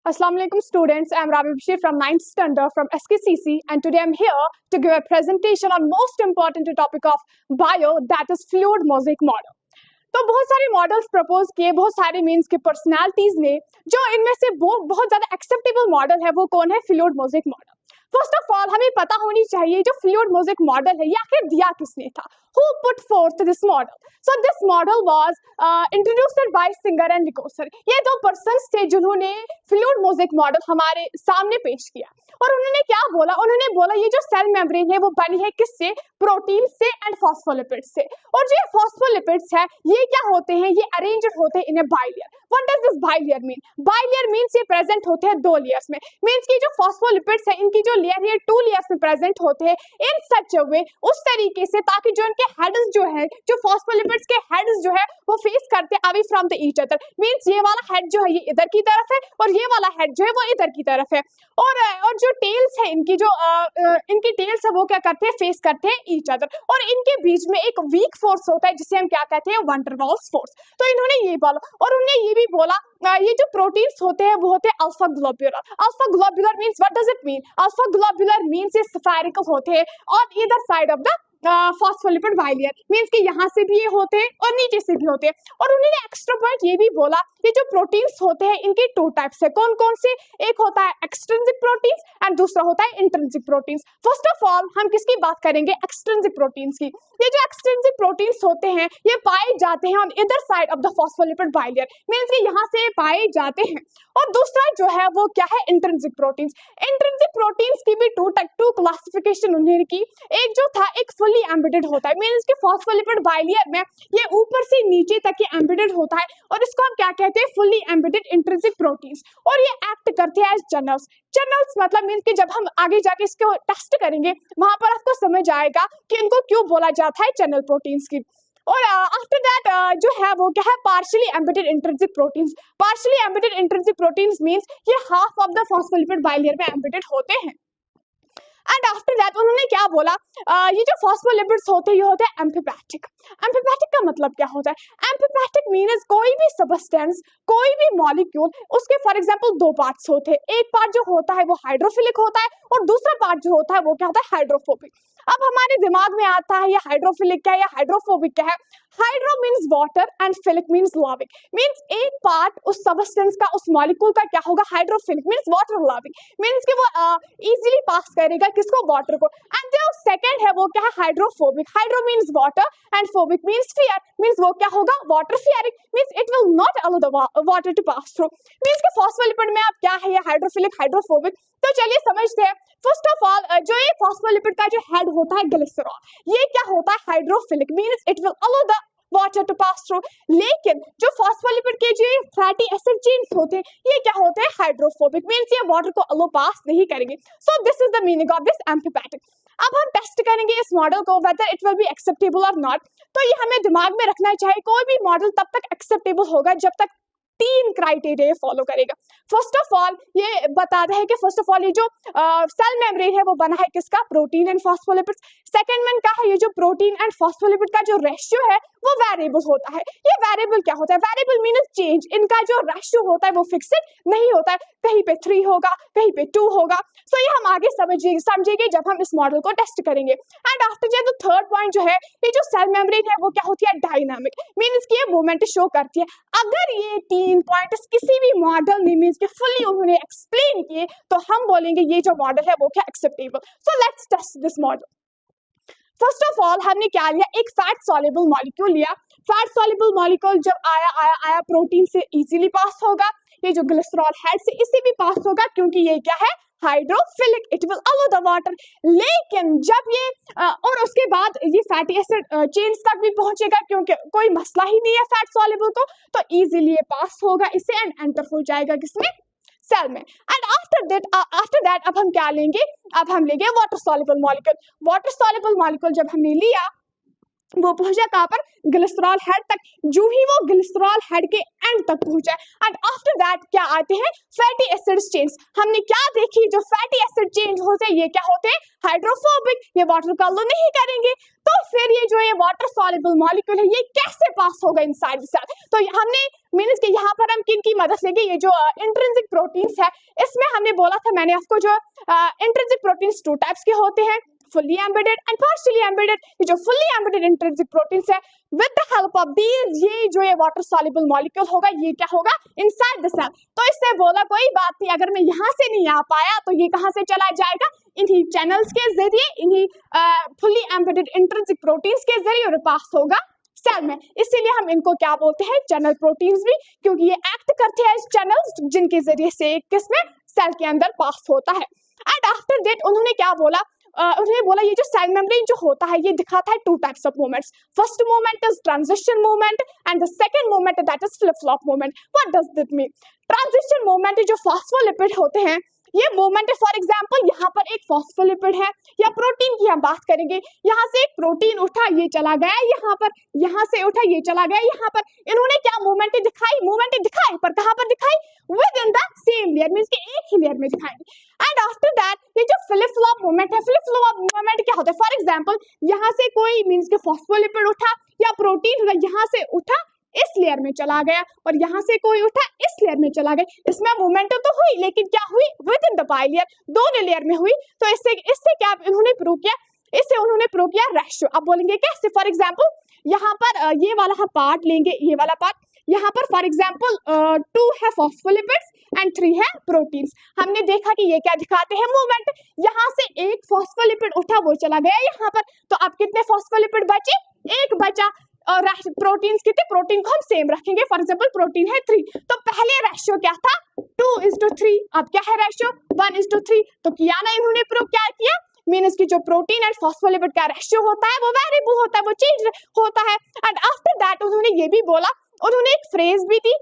Assalamu alaikum students, I am Rabi Bashir from 9th standard from SKCC and today I am here to give a presentation on most important topic of bio, that is fluid mosaic model. तो बहुत सारे models propose किए, बहुत सारे means के personalities ने, जो इनमें से बहुत ज्यादा एक्सेप्टेबल मॉडल है वो कौन है? Fluid mosaic model. First of all हमें पता होनी चाहिए जो फ्लूइड मोज़ेक मॉडल है ये आखिर दिया किसने था? Who put forth this model? So this model was introduced by Singer and Nicoser. ये दो पर्सन्स थे जिन्होंने फ्लूइड मोज़ेक मॉडल हमारे सामने पेश किया और उन्होंने क्या बोला? उन्होंने बोला ये जो सेल मेम्ब्रेन है वो बनी है किससे? प्रोटीन से एंड फॉस्फोलिपिड्स से। और जो ये फॉस्फोलिपिड्स है ये क्या होते हैं? ये अरेंज्ड होते हैं in a bilayer. What does this bilayer mean? Bilayer means ये प्रेजेंट होते हैं दो लेयर्स में। मीन्स की जो फॉस्फोलिपिड्स है इनकी जो लेयर है टू लेयर्स में प्रेजेंट होते हैं इन सच अ वे, उस तरीके से ताकि जो इनके हेड्स जो है, जो फॉस्फोलिपिड्स के हेड्स जो है वो फेस करते हैं away from the each other. Means ये वाला हेड जो है ये इधर की तरफ है और ये वाला हेड जो है वो इधर की तरफ है। और जो टेल्स है इनकी जो इनकी टेल्स है वो क्या करते हैं? फेस करते हैं ईच अदर। और इनके बीच में एक वीक फोर्स होता है जिसे हम क्या कहते हैं? Wonder walls force. तो इन्होंने ये बोला और उन्होंने ये भी बोला ये जो प्रोटीन्स होते हैं वो होते हैं alpha globular. Alpha globular means what does it mean? Alpha globular means ये स्फेरिकल होते हैं on either side of the phospholipid bilayer. Means कि यहाँ से भी ये होते हैं और नीचे से भी होते हैं। और उन्होंने एक्स्ट्रा पॉइंट ये भी बोला ये जो प्रोटीन्स होते हैं इनके टू टाइप्स है। कौन कौन से? एक होता है एक्सट्रिंसिक प्रोटीन्स एंड दूसरा होता है intrinsic proteins. First of all हम किसकी बात करेंगे? एक्सट्रिंसिक प्रोटीन्स की। ये जो एक्सट्रिंसिक प्रोटीन्स होते हैं ये पाए जाते हैं ऑन इधर side of the phospholipid bilayer. Means कि यहाँ से पाए जाते हैं। और दूसरा जो है वो क्या है? Intrinsic proteins. इंट्रिंसिक प्रोटीन्स की भी टू क्लासिफिकेशन उन्होंने की। एक जो था एक फुली एम्बेडेड होता है। मीन्स के फॉस्फोलिपिड बाइलेयर में ये ऊपर से नीचे तक ये एम्बेडेड होता है और इसको हम क्या कहते हैं? Fully embedded intrinsic proteins. और ये एक्ट करते हैं एज चैनल्स। चैनल्स मतलब मीन्स कि जब हम आगे जाके इसको टेस्ट करेंगे वहां पर आपको समझ आएगा कि इनको क्यों बोला जाता है चैनल प्रोटीन्स की। और आफ्टर दैट जो है वो क्या है? Partially embedded intrinsic proteins. Partially embedded intrinsic proteins means ये half of the phospholipid bilayer में एम्बेडेड होते हैं। एंड आफ्टर दैट उन्होंने क्या बोला? ये जो फॉस्फोलिपिड्स होते हैं ये होते हैं एम्फिपैथिक। एम्फिपैथिक का मतलब क्या होता है? एम्फिपैथिक मीन्स कोई भी सब्सटेंस, कोई भी मॉलिक्यूल, उसके फॉर एग्जांपल दो पार्ट्स होते हैं। एक पार्ट जो होता है वो हाइड्रोफिलिक होता है और दूसरा पार्ट जो होता है वो क्या होता है? हाइड्रोफोबिक। अब हमारे दिमाग में आता है ये हाइड्रोफिलिक क्या है या हाइड्रोफोबिक क्या है? Hydro means water and philic means loving. Means एक पार्ट उस सब्सटेंस का, उस मॉलिक्यूल का क्या होगा? Hydrophilic means water loving. Means कि वो इजीली पास करेगा किसको? वाटर को। एंड जो सेकंड है वो क्या है? Hydrophobic. Hydro means water and phobic means fear. Means वो क्या होगा? Water fearing. Means it will not allow the water to pass through. Means कि फॉस्फोलिपिड में आप क्या है? ये हाइड्रोफिलिक, हाइड्रोफोबिक। तो चलिए समझते हैं। फर्स्ट ऑफ ऑल जो ये फॉस्फोलिपिड का जो हेड होता है ग्लिसरॉल, ये क्या होता है? Hydrophilic. Means it will allow the water to pass through. लेकिन जो फॉस्फोलिपिड के जो फैटी एसिड चेन्स होते हैं ये क्या होते हैं? हाइड्रोफोबिक। मीन्स ये वाटर को अलो पास नहीं करेंगे। So this is the meaning of this amphipathic. अब हम टेस्ट करेंगे इस मॉडल को whether it will be acceptable और नॉट। तो ये हमें दिमाग में रखना चाहिए कोई भी मॉडल तब तक एक्सेप्टेबल होगा जब तक तीन क्राइटेरिया फॉलो करेगा। फर्स्ट ऑफ ऑल ये बताता है कि फर्स्ट ऑफ ऑल ये जो सेल मेम्ब्रेन है वो बना है किसका? Protein and phospholipids. Second one क्या है? ये जो प्रोटीन एंड फॉस्फोलिपिड का जो रेशियो है वो वेरिएबल होता है। ये वेरिएबल क्या होता है? Variable means change. इनका जो रेशियो होता है वो फिक्स्ड नहीं होता है। कहीं पे 3 होगा, कहीं पे 2 होगा। सो ये हम आगे समझेंगे जब हम इस मॉडल को टेस्ट करेंगे। And after that third point जो है ये जो सेल मेम्ब्रेन है वो क्या होती है? डायनामिक। मीन्स की ये मूवमेंट शो करती है। अगर ये 3 पॉइंट किसी भी मॉडल ने मीन्स के फुल्ली उन्होंने एक्सप्लेन किए तो हम बोलेंगे ये जो मॉडल है वो क्या? Acceptable. So let's test this model. First of all हमने क्या लिया? एक फैट सॉल्युबल मॉलिक्यूल लिया। फैट सॉल्युबल मॉलिक्यूल जब आया प्रोटीन से इजीली पास होगा। ये जो ग्लिसरॉल हेड से इसे भी पास होगा क्योंकि ये क्या है? Hydrophilic. It will aloe the water. लेकिन जब ये और उसके बाद ये फैटी एसिड चेन्स तक भी पहुंचेगा क्योंकि कोई मसला ही नहीं है फैट सॉल्युबल को, तो इजीली ये पास होगा इसे एंड एंटर हो जाएगा किसमें? सेल में। एंड आफ्टर दैट अब हम क्या लेंगे? अब हम लेंगे water soluble molecule. Water soluble molecule जब हमने लिया वो पहुंचा कहाँ पर, ग्लिसरॉल हेड तक। जो ही वो ग्लिसरॉल हेड के एंड तक पहुंचा एंड आफ्टर दैट क्या आते हैं, फैटी एसिड चेन्स। हमने क्या देखी, जो फैटी एसिड चेन्स होते हैं ये क्या होते हैं, हाइड्रोफोबिक, ये वाटर का लो नहीं करेंगे। तो फिर ये जो ये वाटर सॉल्युबल मॉलिक्यूल है ये कैसे पास होगा इनसाइड द सेल। तो हमने मीन्स कि यहाँ पर हम किन की मदद लेंगे, ये जो इंट्रिंसिक प्रोटीन्स है इसमें हमने बोला था मैंने आपको, जो इंट्रिंसिक प्रोटीन्स टू टाइप्स के होते हैं, fully embedded and partially embedded। ये जो fully embedded intrinsic proteins है, with the help of these, ये जो ये water soluble molecule होगा ये क्या होगा, inside the cell। तो इससे बोला कोई बात नहीं, अगर मैं यहाँ से नहीं आ पाया तो ये कहाँ से चला जाएगा, इन्हीं चैनल्स के जरिए, इन्हीं fully embedded intrinsic proteins के जरिए पास होगा सेल में। इसीलिए हम इनको क्या बोलते हैं, चैनल प्रोटीन्स भी, क्योंकि ये एक्ट करते हैं चैनल्स जिनके जरिए से किसमें, सेल के अंदर पास होता है। एंड आफ्टर दैट उन्होंने क्या बोला, उन्होंने बोला ये जो सेल मेम्ब्रेन जो होता है ये दिखाता है two types of movements. First movement is transition movement and the second movement that is flip flop movement. What does this mean? Transition movement जो फॉस्फोलिपिड होते हैं ये मूवमेंट है, फॉर एग्जांपल यहाँ पर एक फॉस्फोलिपिड है या प्रोटीन की हम बात करेंगे, यहाँ से एक प्रोटीन उठा ये चला गया यहाँ पर, यहाँ से उठा ये चला गया यहाँ पर। इन्होंने क्या मूवमेंट दिखाई, मूवमेंट दिखाई पर कहाँ पर दिखाई, with in the same layer, means कि एक ही लेयर में दिखाएंगे। एंड आफ्टर दैट ये जो फ्लिप फ्लॉप मूवमेंट है, फ्लिप फ्लॉप मूवमेंट क्या होता है, फॉर एग्जांपल यहाँ से कोई मींस के फॉस्फोलिपिड उठा या प्रोटीन उठा, यहाँ से उठा इस लेयर में चला गया और यहाँ से कोई उठा इस लेयर में चला गया। इसमें मूवमेंट तो हुई लेकिन क्या हुई, विद इन द बाइलेयर, दोनों लेयर में हुई। तो इससे क्या इन्होंने प्रूव किया, इससे उन्होंने प्रूव किया रेशियो। अब बोलेंगे कैसे, फॉर एग्जांपल यहाँ पर ये वाला हम पार्ट लेंगे, ये वाला पार्ट, यहाँ पर फॉर एग्जांपल 2 है फॉस्फोलिपिड्स एंड 3 है प्रोटीन्स। हमने देखा कि ये क्या दिखाते हैं, मूवमेंट। यहाँ से एक फॉस्फोलिपिड उठा वो चला गया यहाँ पर, तो अब कितने फॉस्फोलिपिड बचे, एक बचा। और प्रोटीन्स कितने, प्रोटीन को हम सेम रखेंगे, फॉर एग्जांपल प्रोटीन है 3, तो पहले रेशियो क्या था 2:3, अब क्या है रेशियो 1:3। तो किया ना इन्होंने प्रूव, क्या किया, मीन्स की जो प्रोटीन एंड फॉस्फोलिपिड का रेशियो होता है वो वेरिएबल होता है, वो चेंज होता है। एंड आफ्टर दैट उन्होंने ये भी बोला, उन्होंने एक फ्रेज भी दी,